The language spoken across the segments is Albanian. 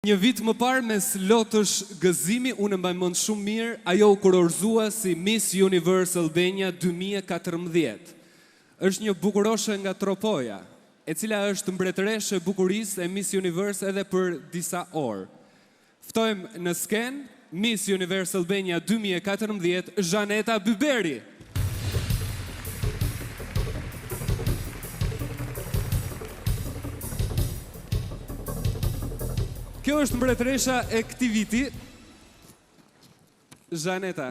Një vit më parë mes lotësh gëzimi, unë mbaj mend shumë mirë ajo u kurorëzua si Miss Universe Albania 2014. Është një bukuroshe nga Tropoja, e cila është mbretëreshe e bukurisë e Miss Universe edhe për disa orë. Ftojmë në sken Miss Universe Albania 2014, Zhaneta Byberi. Kjo është mbretëresha e këtij viti. Zhaneta,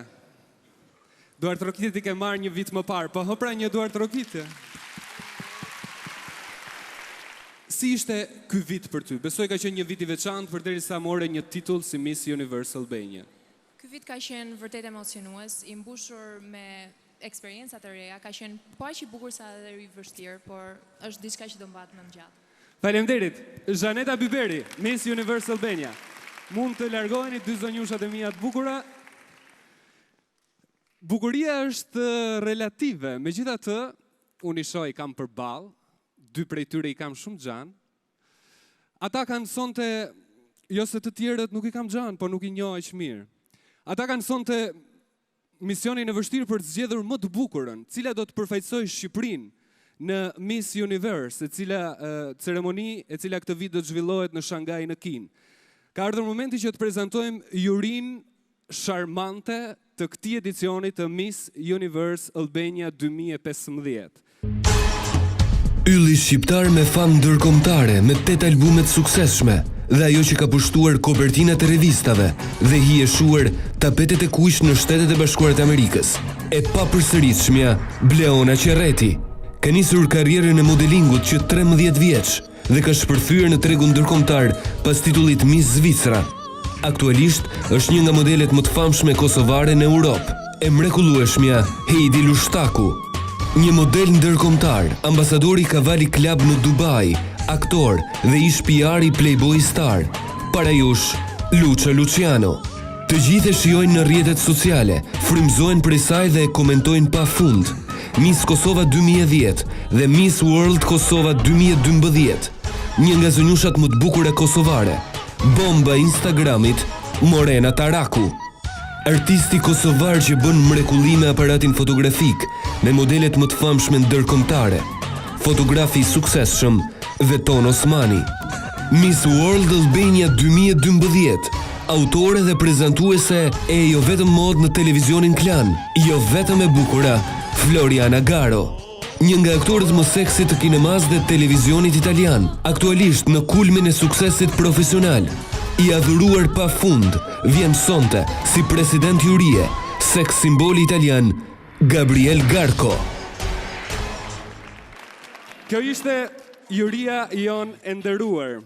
duartrokitit i ke marrë një vit më parë, po pra një duartrokitje. Si ishte ky vit për ty? Besoj ka qenë një vit i veçantë përderisa more një titull si Miss Universe Albania. Ky vit ka qenë vërtet emocionues, i mbushur me eksperienca të reja, ka qenë po aq i bukur sa edhe i vështirë, por është diçka që do mbahet më gjatë. Faleminderit, Zhaneta Byberi, Miss Universe Albania. Mund të largoheni dy zonjushat e mia të bukura. Bukuria është relative, megjithatë, unë i shoh i kam përballë, dy prej tyre i kam shumë xhan. Ata kanë sonte, jo se të tjerët nuk i kam xhan, po nuk i njoh aq mirë. Ata kanë sonte misionin e vështirë për të zgjedhur më të bukurën, cila do të përfaqësojë Shqipërinë në Miss Universe, ceremoni e cila këtë vit do të zhvillohet në Shanghai në Kinë. Ka ardhur momenti që të prezantojmë jurinë sharmante të këtij edicioni të Miss Universe Albania 2015. Ylli shqiptar me famë ndërkombëtare, me 8 albume të suksesshme, dhe ajo që ka pushtuar kopertinat e revistave dhe hijeshuar tapetet e kuq në Shtetet e Bashkuara të Amerikës. E papërsëritshmja Bleona Qerreti ka nisur karrierën e modelingut që 13 vjeç dhe ka shpërthyer në tregun ndërkombëtar pas titullit Miss Zvicra. Aktualisht është një nga modelet më të famshme kosovare në Europë. E mrekullueshmja Heidi Lushtaku, një model ndërkombëtar, ambasadori Cavalli Club në Dubai, aktor dhe ish PR i Playboy Star. Para jush, Lucia Luciano. Të gjithë e shijojnë në rrjetet sociale, frymëzohen prej saj dhe e komentojnë pafund. Miss Kosova 2010 dhe Miss World Kosova 2012, një nga zonjushat më të bukura kosovare, bomba Instagramit, Morena Taraku. Artisti kosovar që bën mrekulli me aparatin fotografik, me modelet më të famshme ndërkombëtare, fotografi i suksesshëm Veton Osmani. Miss World Albania 2012, autore dhe prezantuese e jo vetëm mod në televizionin Klan, jo vetëm e bukura, Floriana Garo, një nga aktorët më seksi të kinemas dhe televizionit italian, aktualisht në kulmin e suksesit profesional, i adhuruar pa fund, vjen sonte si president jurie, seks simboli italian, Gabriel Garco. Kjo ishte juria jon e nderuar.